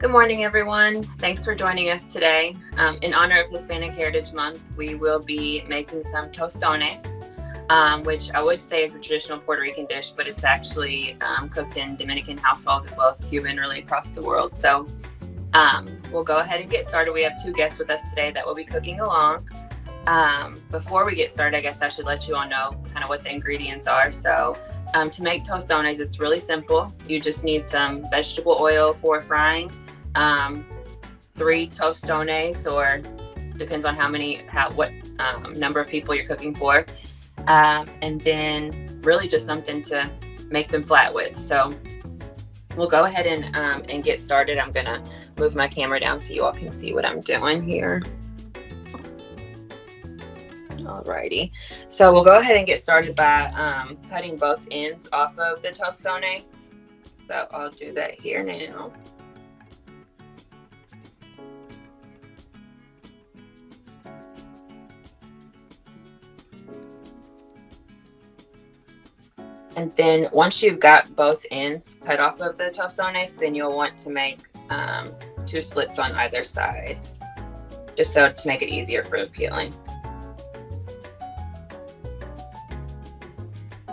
Good morning, everyone. Thanks for joining us today. In honor of Hispanic Heritage Month, we will be making some tostones, which I would say is a traditional Puerto Rican dish, but it's actually cooked in Dominican households as well as Cuban, really across the world. So we'll go ahead and get started. We have two guests with us today that will be cooking along. Before we get started, I guess I should let you all know kind of what the ingredients are. So to make tostones, it's really simple. You just need some vegetable oil for frying, 3 tostones, or depends on what number of people you're cooking for, and then really just something to make them flat with. So we'll go ahead and get started. I'm gonna move my camera down so you all can see what I'm doing here. Alrighty, so we'll go ahead and get started by cutting both ends off of the tostones. So I'll do that here now. And then once you've got both ends cut off of the tostones, then you'll want to make 2 slits on either side, just so to make it easier for peeling.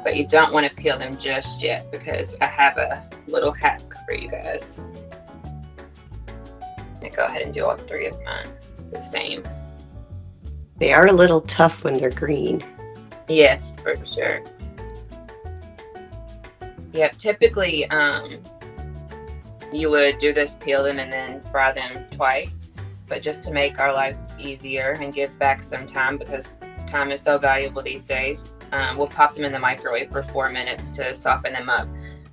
But you don't want to peel them just yet, because I have a little hack for you guys. I'm gonna go ahead and do all 3 of mine the same. They are a little tough when they're green. Yes, for sure. Yeah, typically you would do this, peel them, and then fry them twice. But just to make our lives easier and give back some time, because time is so valuable these days, we'll pop them in the microwave for 4 minutes to soften them up.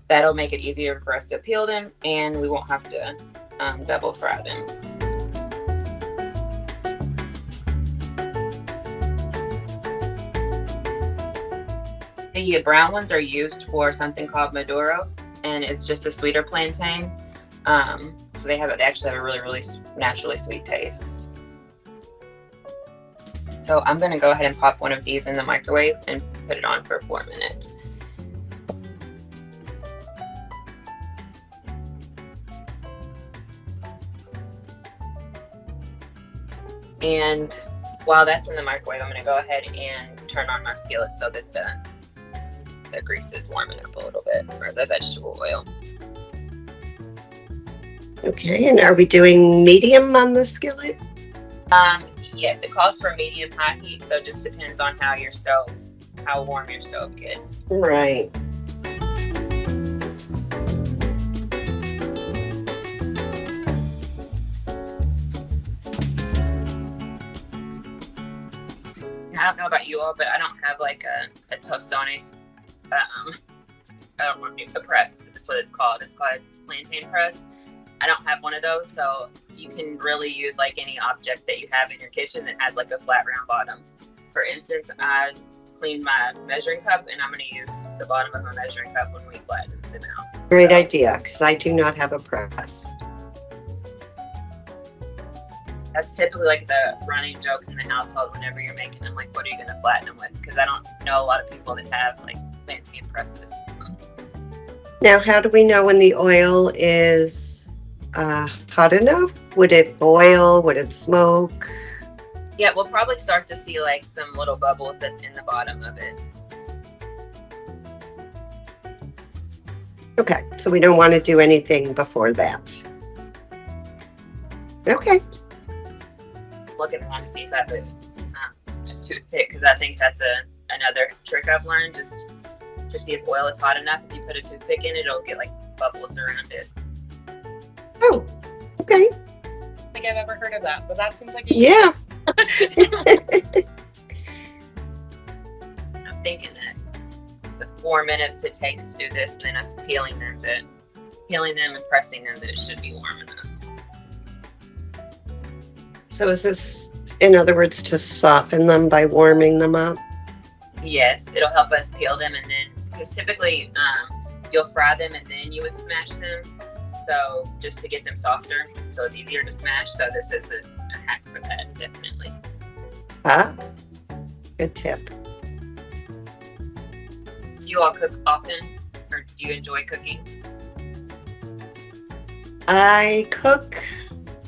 That'll make it easier for us to peel them, and we won't have to double fry them. The brown ones are used for something called maduros, and it's just a sweeter plantain. So they actually have a really, really naturally sweet taste. So I'm going to go ahead and pop one of these in the microwave and put it on for 4 minutes. And while that's in the microwave, I'm going to go ahead and turn on my skillet so that the grease is warming up a little bit, or the vegetable oil. Okay, and are we doing medium on the skillet? Yes, it calls for medium high heat, so it just depends on how warm your stove gets. Right. I don't know about you all, but I don't have like a tostones, I don't want a press. That's what it's called. It's called a plantain press. I don't have one of those, so you can really use like any object that you have in your kitchen that has like a flat round bottom. For instance, I cleaned my measuring cup, and I'm going to use the bottom of my measuring cup when we flatten them out. Great idea, because I do not have a press. That's typically like the running joke in the household whenever you're making them. Like, what are you going to flatten them with? Because I don't know a lot of people that have like plantain presses. Now, how do we know when the oil is hot enough? Would it boil? Would it smoke? Yeah, we'll probably start to see like some little bubbles in the bottom of it. Okay, so we don't want to do anything before that. Okay. Looking around to see if I have a toothpick, because I think that's another trick I've learned. Just to see if oil is hot enough. If you put a toothpick in it, it'll get like bubbles around it. Oh, okay. I don't think I've ever heard of that, but that seems like yeah. I'm thinking that the 4 minutes it takes to do this, and then us peeling them and pressing them, that it should be warm enough. So is this, in other words, to soften them by warming them up? Yes, it'll help us peel them, and then, because typically you'll fry them and then you would smash them, so just to get them softer, so it's easier to smash. So this is a hack for that, definitely. Good tip. Do you all cook often, or do you enjoy cooking? I cook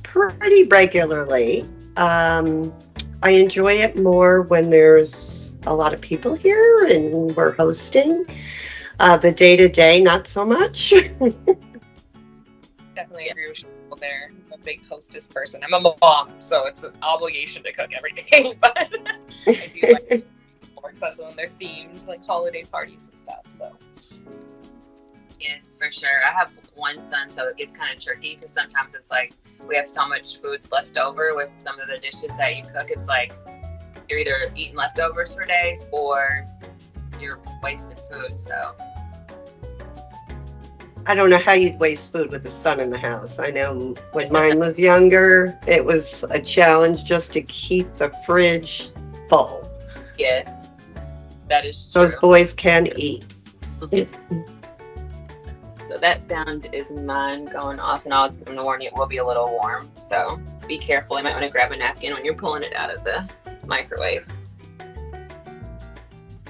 pretty regularly. I enjoy it more when there's a lot of people here and we're hosting. The day to day, not so much. Definitely agree with you there. I'm a big hostess person. I'm a mom, so it's an obligation to cook everything. But I do like more, especially when they're themed, like holiday parties and stuff. So Yes, for sure. I have one son, so it gets kind of tricky because sometimes it's like we have so much food left over with some of the dishes that you cook. It's like you're either eating leftovers for days or you're wasting food. So I don't know how you'd waste food with a son in the house. I know when mine was younger, it was a challenge just to keep the fridge full. yes, that is true. Those boys can eat. So that sound is mine going off, and I'm going to warn you, it will be a little warm. So be careful. You might want to grab a napkin when you're pulling it out of the microwave.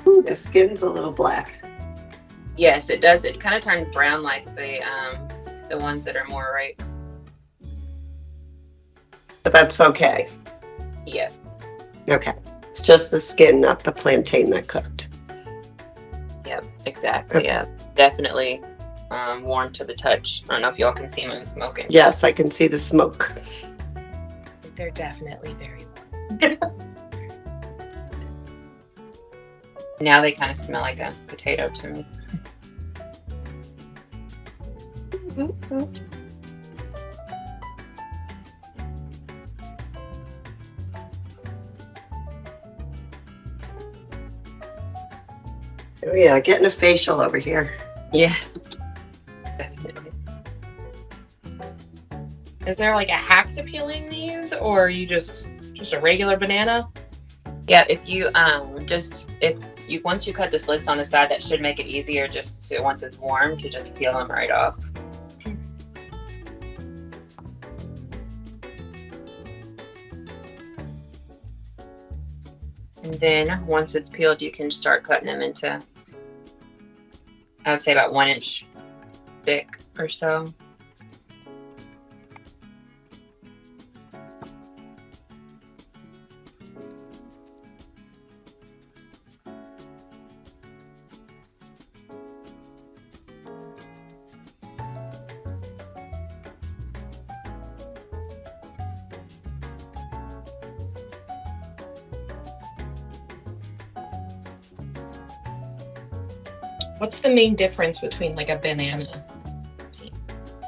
Ooh, the skin's a little black. Yes, it does. It kind of turns brown like the ones that are more ripe. But that's okay. Yeah. Okay. It's just the skin, not the plantain that cooked. Yep. Exactly. Yeah. Definitely warm to the touch. I don't know if y'all can see mine smoking. Yes, I can see the smoke. they're definitely very warm. Now they kind of smell like a potato to me. Oh yeah, getting a facial over here. Yes. Definitely. Is there like a hack to peeling these, or are you just a regular banana? Yeah, if you once you cut the slits on the side, that should make it easier just to, once it's warm, to just peel them right off. And then once it's peeled, you can start cutting them into, I would say, about 1 inch thick or so. What's the main difference between like a banana?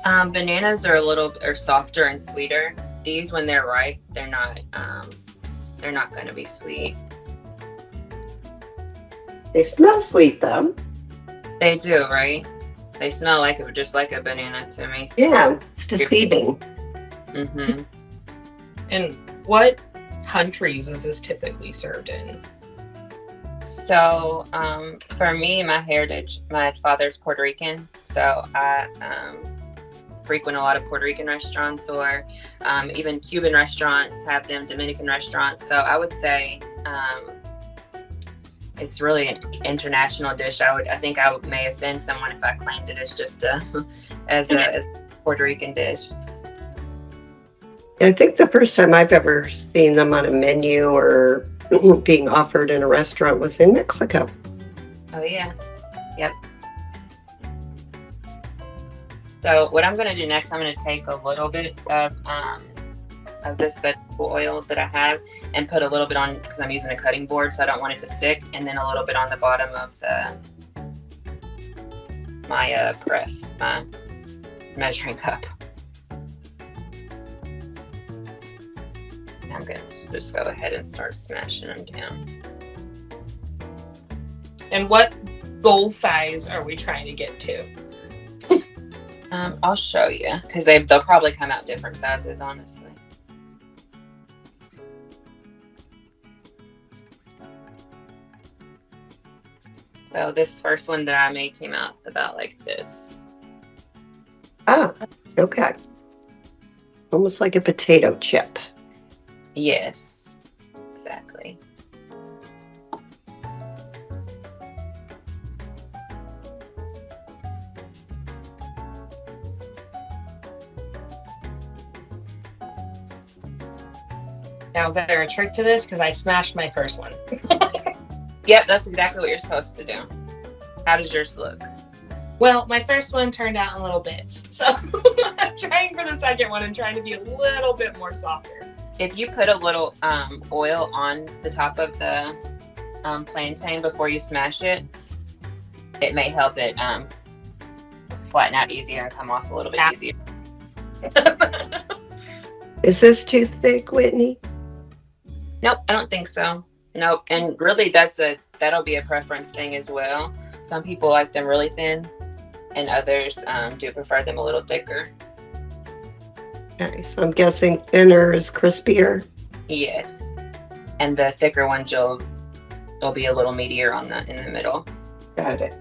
Bananas are softer and sweeter. These, when they're ripe, they're not going to be sweet. They smell sweet though. They do, right? They smell just like a banana to me. Yeah, it's deceiving. Mm-hmm. And what countries is this typically served in? So, for me, my heritage, my father's Puerto Rican, so I frequent a lot of Puerto Rican restaurants, or even Cuban restaurants have them, Dominican restaurants. So I would say it's really an international dish. I think I may offend someone if I claimed it as just as a Puerto Rican dish. I think the first time I've ever seen them on a menu or being offered in a restaurant was in Mexico. Oh yeah, yep. So what I'm going to do next, I'm going to take a little bit of this vegetable oil that I have and put a little bit on, because I'm using a cutting board, so I don't want it to stick, and then a little bit on the bottom of my press, my measuring cup. I'm going to just go ahead and start smashing them down. And what bowl size are we trying to get to? I'll show you, because they'll probably come out different sizes, honestly. So this first one that I made came out about like this. Ah, okay. Almost like a potato chip. Yes, exactly. Now, is there a trick to this? Because I smashed my first one. Yep, that's exactly what you're supposed to do. How does yours look? Well, my first one turned out in little bits. So I'm trying for the second one and trying to be a little bit more softer. If you put a little oil on the top of the plantain before you smash it, it may help it flatten out easier and come off a little bit easier. Is this too thick, Whitney? Nope, I don't think so. Nope, and really that'll be a preference thing as well. Some people like them really thin, and others do prefer them a little thicker. Okay, so I'm guessing thinner is crispier. Yes, and the thicker ones will be a little meatier in the middle. Got it.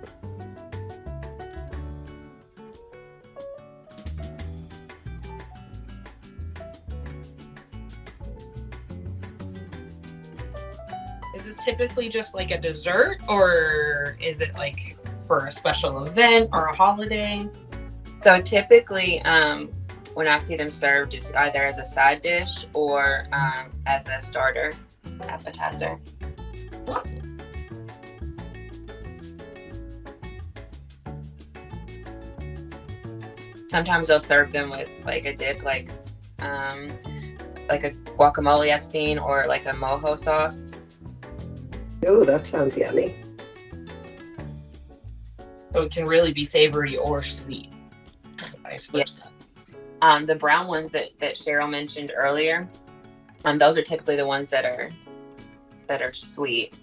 Is this typically just like a dessert, or is it like for a special event or a holiday? So typically, when I see them served, it's either as a side dish or as a starter appetizer. Sometimes they'll serve them with like a dip, like a guacamole I've seen, or like a mojo sauce. Oh, that sounds yummy. So it can really be savory or sweet, vice versa. Yeah. The brown ones that Cheryl mentioned earlier, those are typically the ones that are sweet,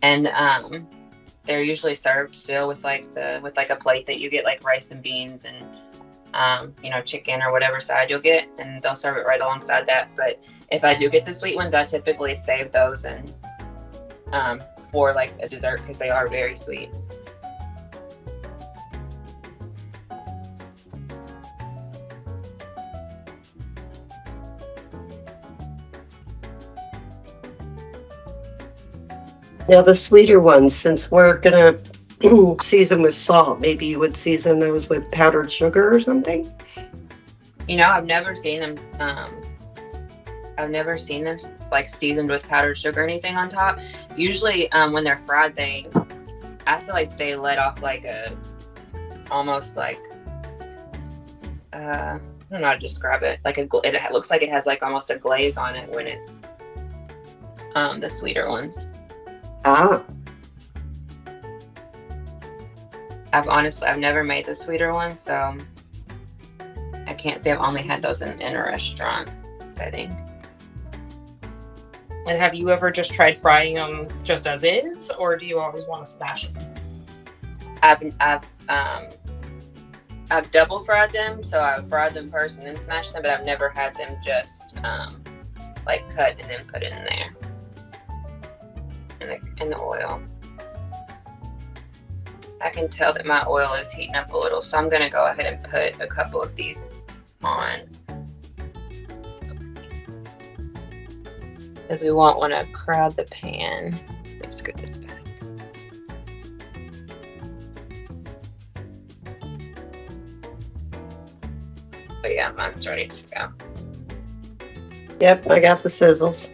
and they're usually served still with like a plate that you get like rice and beans and chicken or whatever side you'll get, and they'll serve it right alongside that. But if I do get the sweet ones, I typically save those and for like a dessert because they are very sweet. Now the sweeter ones, since we're gonna season with salt, maybe you would season those with powdered sugar or something? I've never seen them. Like seasoned with powdered sugar or anything on top. Usually, when they're fried, I feel like they let off like almost like I don't know how to describe it. Like it looks like it has like almost a glaze on it when it's the sweeter ones. Ah. I've never made the sweeter ones, so I can't say. I've only had those in a restaurant setting. And have you ever just tried frying them just as is, or do you always want to smash them? I've double fried them, so I've fried them first and then smashed them, but I've never had them just like cut and then put it in there in the oil. I can tell that my oil is heating up a little, so I'm going to go ahead and put a couple of these on, because we won't want to crowd the pan. Let's scoot this back. But yeah, mine's ready to go. Yep, I got the sizzles.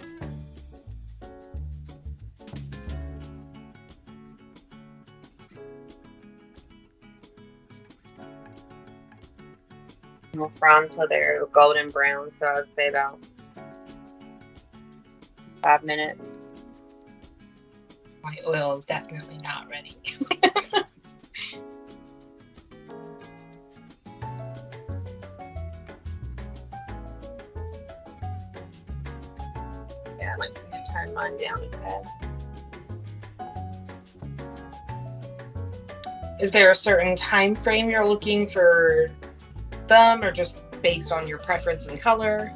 We'll fry them until they're golden brown, so I'd say about 5 minutes. My oil is definitely not ready. Yeah, I might need to turn mine down a tad. Is there a certain time frame you're looking for them, or just based on your preference and color?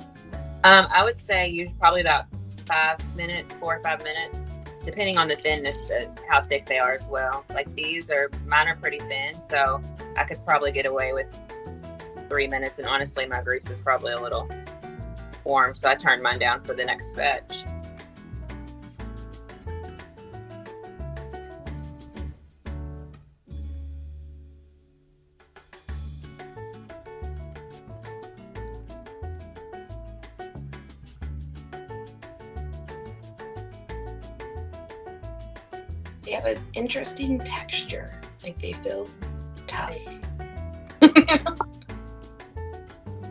I would say probably about 5 minutes, 4 or 5 minutes, depending on the thinness of how thick they are as well. Like mine are pretty thin, so I could probably get away with 3 minutes. And honestly, my grease is probably a little warm, so I turned mine down for the next batch. They have an interesting texture. Like they feel tough.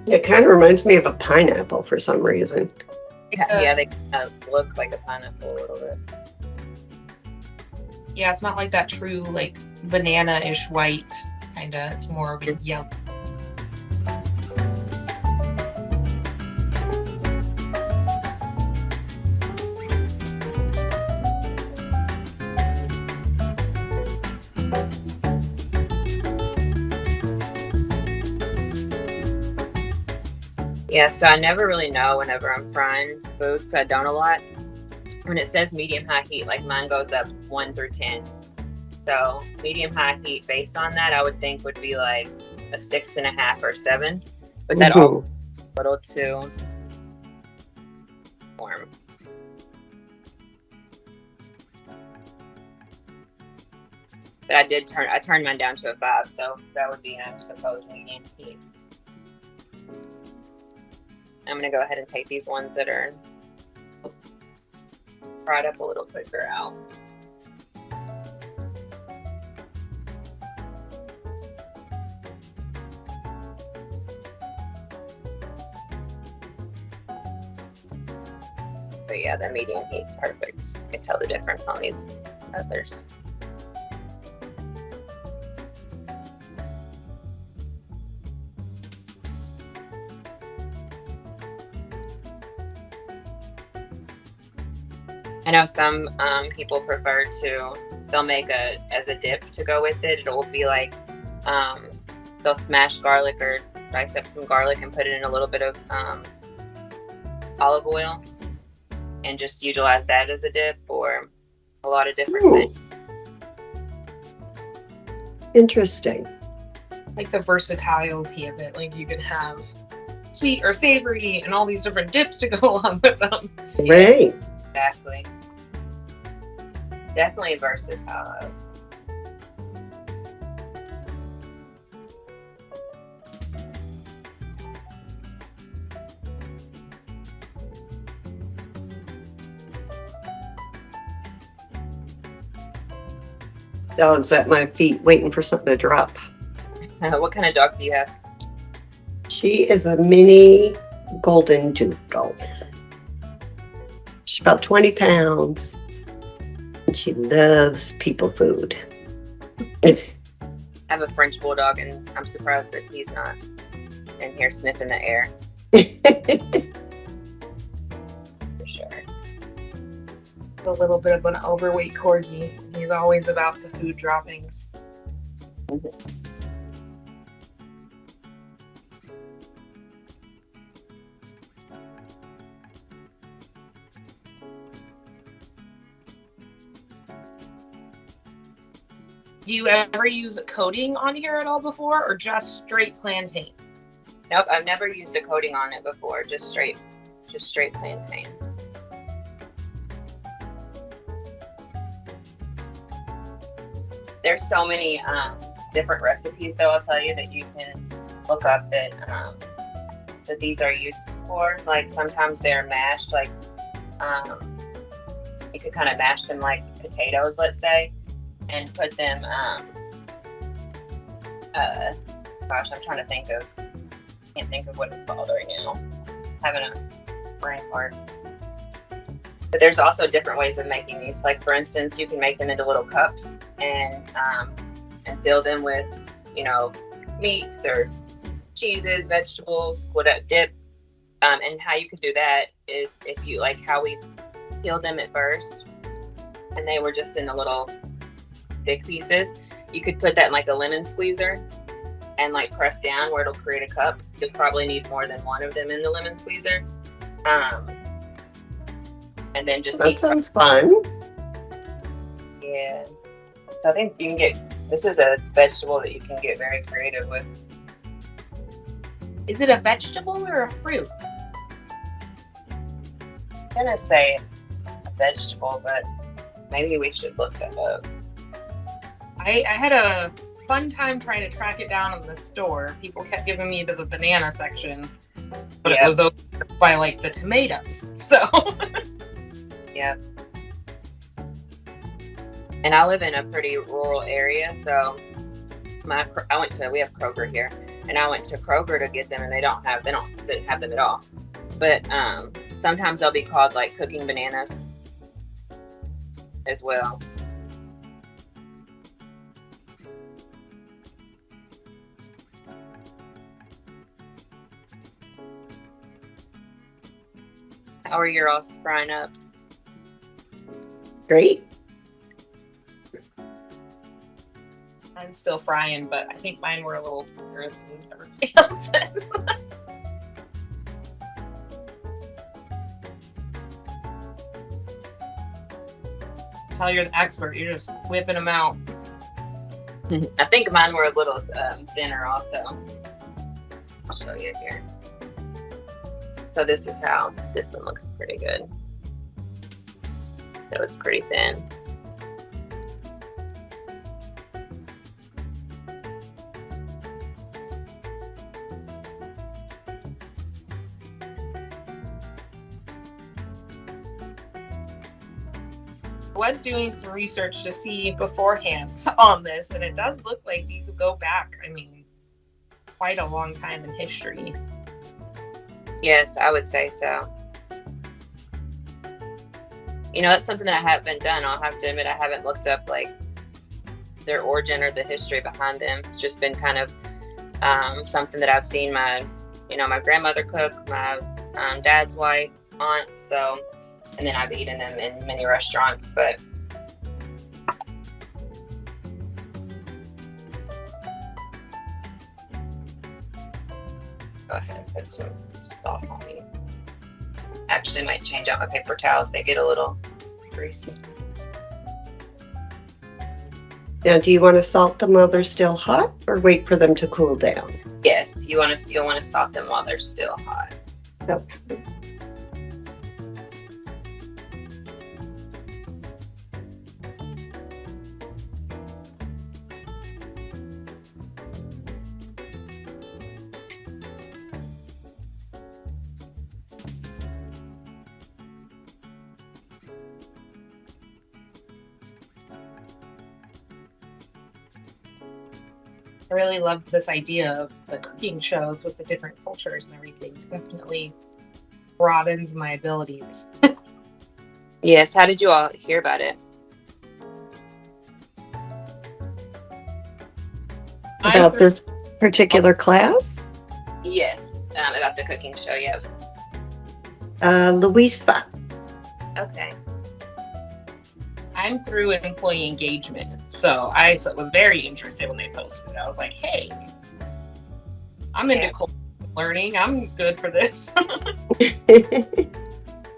It kind of reminds me of a pineapple for some reason. Yeah, they kind of look like a pineapple a little bit. Yeah, it's not like that true like banana-ish white kinda. It's more of a yellow. Yeah, so I never really know whenever I'm frying foods because I don't a lot. When it says medium-high heat, like mine goes up 1 through 10. So medium-high heat, based on that, I would think would be like a 6.5 or 7. But that all a little too warm. But I turned mine down to a 5, so that would be, I suppose, medium heat. I'm gonna go ahead and take these ones that are fried up a little quicker out. But yeah, the medium heat's perfect. You can tell the difference on these others. I know some people prefer they'll make as a dip to go with it. It'll be like, they'll smash garlic or dice up some garlic and put it in a little bit of olive oil and just utilize that as a dip, or a lot of different things. Interesting. Like the versatility of it. Like you can have sweet or savory and all these different dips to go along with them. Right. Exactly. Definitely versatile. Dog's at my feet waiting for something to drop. What kind of dog do you have? She is a mini golden doodle. She's about 20 pounds. And she loves people food. I have a French bulldog, and I'm surprised that he's not in here sniffing the air. For sure. A little bit of an overweight corgi. He's always about the food droppings. Do you ever use a coating on here at all before, or just straight plantain? Nope, I've never used a coating on it before. Just straight plantain. There's so many different recipes, though, I'll tell you, that you can look up that these are used for. Like sometimes they're mashed, like you could kind of mash them like potatoes, let's say, and put them gosh, I'm trying to can't think of what it's called right now. Having a brain fart. But there's also different ways of making these. Like for instance, you can make them into little cups and fill them with, meats or cheeses, vegetables, whatever dip. And how you could do that is if you like how we peeled them at first, and they were just in the little thick pieces. You could put that in like a lemon squeezer and like press down where it'll create a cup. You'll probably need more than one of them in the lemon squeezer. And then just that sounds fun. Yeah. So I think you can this is a vegetable that you can get very creative with. Is it a vegetable or a fruit? I'm gonna say a vegetable, but maybe we should look that up. I had a fun time trying to track it down in the store. People kept giving me to the banana section, but it was over by like the tomatoes. So yeah. And I live in a pretty rural area, so we have Kroger here, and I went to Kroger to get them, and they didn't have them at all. But sometimes they'll be called like cooking bananas as well. How are your all frying up? Great. I'm still frying, but I think mine were a little bigger than everybody else's. Tell you're the expert. You're just whipping them out. I think mine were a little thinner also. I'll show you here. So this is how this one looks pretty good. So it's pretty thin. I was doing some research to see beforehand on this, and it does look like these go back, quite a long time in history. Yes, I would say so. That's something that I haven't done. I'll have to admit I haven't looked up like their origin or the history behind them. It's just been kind of something that I've seen my grandmother cook, my dad's wife, aunt, and then I've eaten them in many restaurants, but go ahead and put some salt on me. Actually might change out my paper towels. They get a little greasy. Now, do you want to salt them while they're still hot or wait for them to cool down? Yes, you'll want to salt them while they're still hot. Okay. I really love this idea of the cooking shows with the different cultures and everything. Definitely broadens my abilities. Yes, how did you all hear about it? About this particular class? Yes, about the cooking show, yeah. Louisa. Okay. I'm through employee engagement, so I was very interested when they posted it. I was like, hey, I'm into cultural learning. I'm good for this.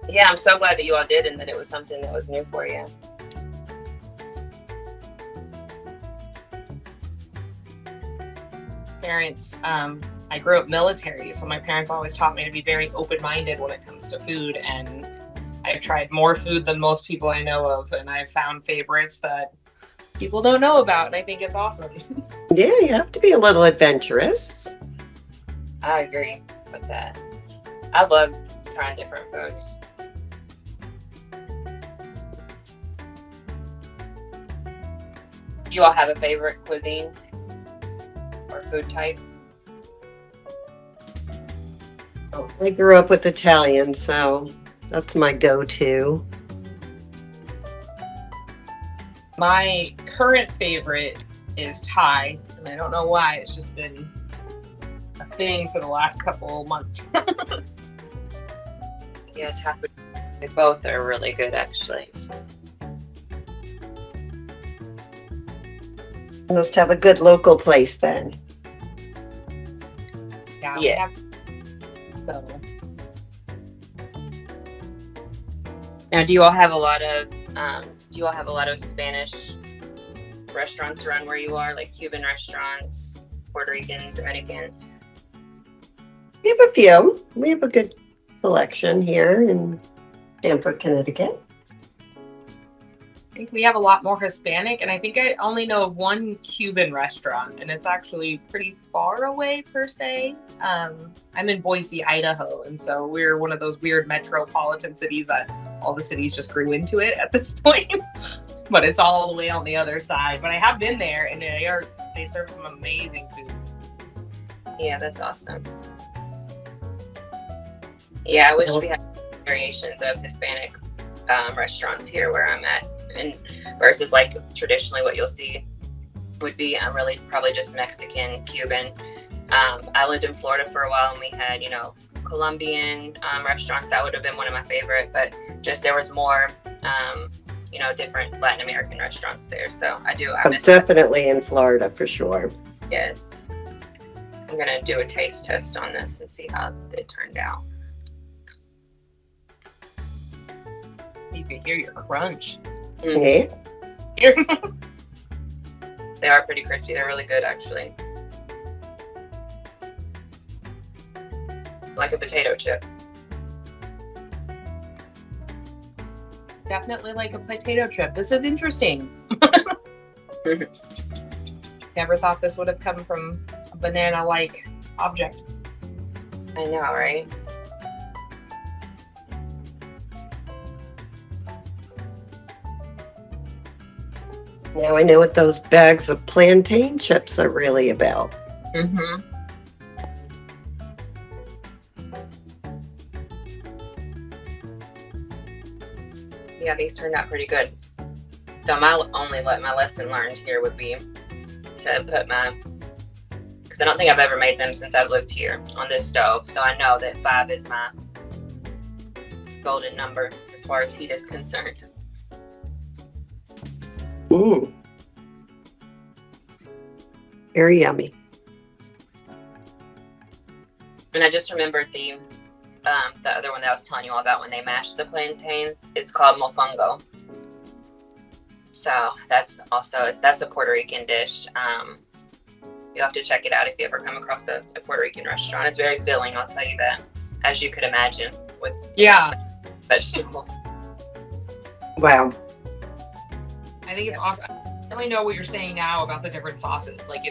Yeah, I'm so glad that you all did and that it was something that was new for you. Parents, I grew up military, so my parents always taught me to be very open-minded when it comes to food, and I've tried more food than most people I know of, and I've found favorites that people don't know about, and I think it's awesome. Yeah, you have to be a little adventurous. I agree with that. I love trying different foods. Do you all have a favorite cuisine or food type? I grew up with Italian, so that's my go-to. My current favorite is Thai, and I don't know why. It's just been a thing for the last couple months. Yes, they both are really good, actually. You must have a good local place then. Yeah. So. Now, do you all have a lot of Spanish restaurants around where you are, like Cuban restaurants, Puerto Rican, Dominican? We have a few. We have a good selection here in Stamford, Connecticut. I think we have a lot more Hispanic, and I think I only know of one Cuban restaurant, and it's actually pretty far away per se. I'm in Boise, Idaho, and so we're one of those weird metropolitan cities that all the cities just grew into it at this point. but it's all the way on the other side. But I have been there, and they serve some amazing food. Yeah, that's awesome. Yeah, I wish we had variations of Hispanic restaurants here where I'm at, and versus like traditionally what you'll see would be really probably just Mexican, Cuban. I lived in Florida for a while, and we had, Colombian restaurants. That would have been one of my favorite, but just there was more, different Latin American restaurants there. So I miss definitely in Florida for sure. Yes. I'm going to do a taste test on this and see how it turned out. You can hear your crunch. Mm-hmm. They are pretty crispy. They're really good, actually. Like a potato chip. Definitely like a potato chip. This is interesting. Never thought this would have come from a banana-like object. I know, right? Now I know what those bags of plantain chips are really about. Mm-hmm. Yeah, these turned out pretty good. So my lesson learned here would be to put because I don't think I've ever made them since I've lived here on this stove. So I know that 5 is my golden number as far as heat is concerned. Mmm. Very yummy. And I just remembered the other one that I was telling you all about when they mashed the plantains. It's called mofongo. So that's a Puerto Rican dish. You'll have to check it out if you ever come across a Puerto Rican restaurant. It's very filling, I'll tell you that, as you could imagine with vegetable. Wow. I think it's awesome. I really know what you're saying now about the different sauces. Like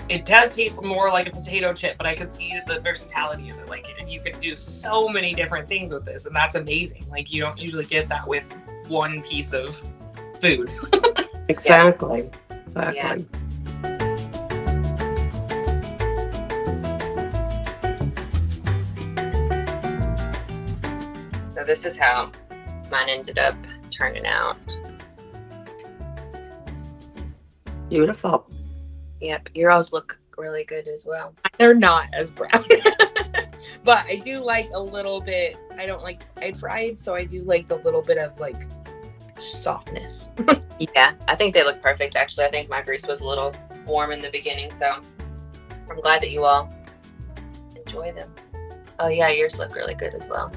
it does taste more like a potato chip, but I could see the versatility of it. Like you could do so many different things with this, and that's amazing. Like you don't usually get that with one piece of food. Exactly. Yeah. Exactly. So this is how mine ended up turning out. Beautiful. Yep, yours look really good as well. They're not as brown. But I do like a little bit. I don't like fried, so I do like the little bit of like softness. Yeah, I think they look perfect, actually. I think my grease was a little warm in the beginning, so I'm glad that you all enjoy them. Oh yeah, yours look really good as well.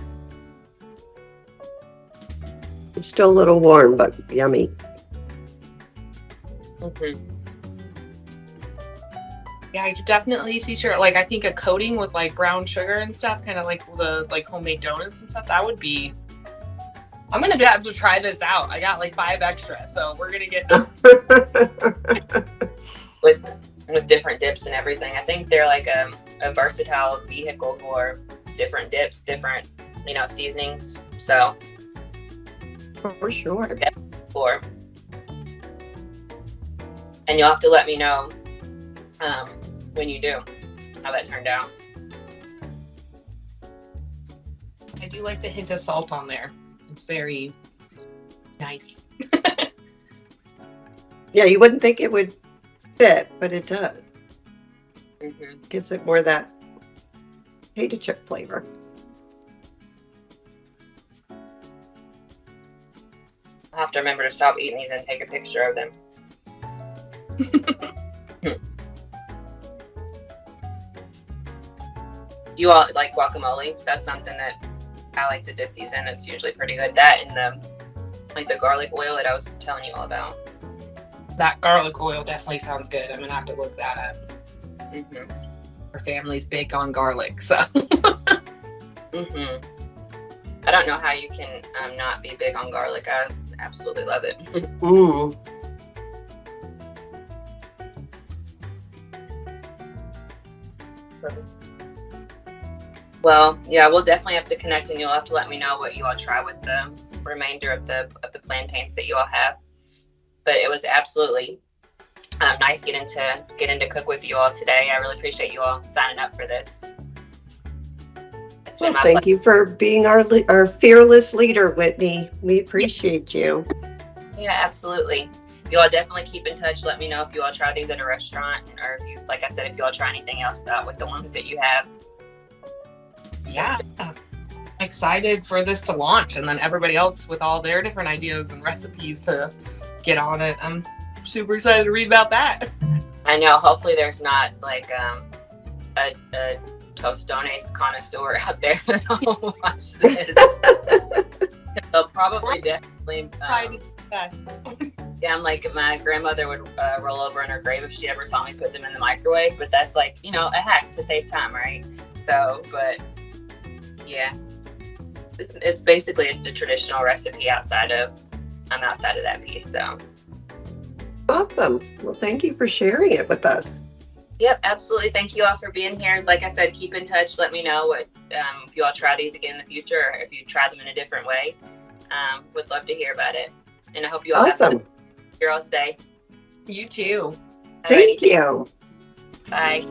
It's still a little warm, but yummy. Mm-hmm. Yeah, I could definitely see like I think a coating with like brown sugar and stuff, kind of like the homemade donuts and stuff. That would be. I'm gonna have to try this out. I got like 5 extra, so we're gonna get this. with different dips and everything. I think they're like a versatile vehicle for different dips, different seasonings. So For sure. And you'll have to let me know when you do how that turned out. I do like the hint of salt on there. It's very nice. Yeah, you wouldn't think it would fit, but it does. Mm-hmm. Gives it more of that potato chip flavor. I'll have to remember to stop eating these and take a picture of them. Do you all like guacamole? That's something that I like to dip these in. It's usually pretty good. That and the garlic oil that I was telling you all about. That garlic oil definitely sounds good. I'm gonna have to look that up. Mm-hmm. Our family's big on garlic, so. Mm-hmm. I don't know how you can not be big on garlic. I absolutely love it. Mm. Well, yeah, we'll definitely have to connect, and you'll have to let me know what you all try with the remainder of the plantains that you all have. But it was absolutely nice getting to cook with you all today. I really appreciate you all signing up for this. It's been my Thank you for being our fearless leader, Whitney. We appreciate you. Yeah, absolutely. You all definitely keep in touch. Let me know if you all try these at a restaurant, or if you, like I said, if you all try anything else with the ones that you have. Yeah. Excited for this to launch, and then everybody else with all their different ideas and recipes to get on it. I'm super excited to read about that. I know. Hopefully there's not like a Tostones connoisseur out there that'll watch this. They'll probably definitely Best. yeah, I'm like, my grandmother would roll over in her grave if she ever saw me put them in the microwave, but that's like, a hack to save time, right? So, but yeah, it's basically the traditional recipe outside of that piece. So Awesome. Well, thank you for sharing it with us. yep, absolutely. Thank you all for being here. Like I said, keep in touch. Let me know what if you all try these again in the future, or if you try them in a different way. Would love to hear about it. And I hope you all Awesome. have a good day. You too. Thank you. Bye.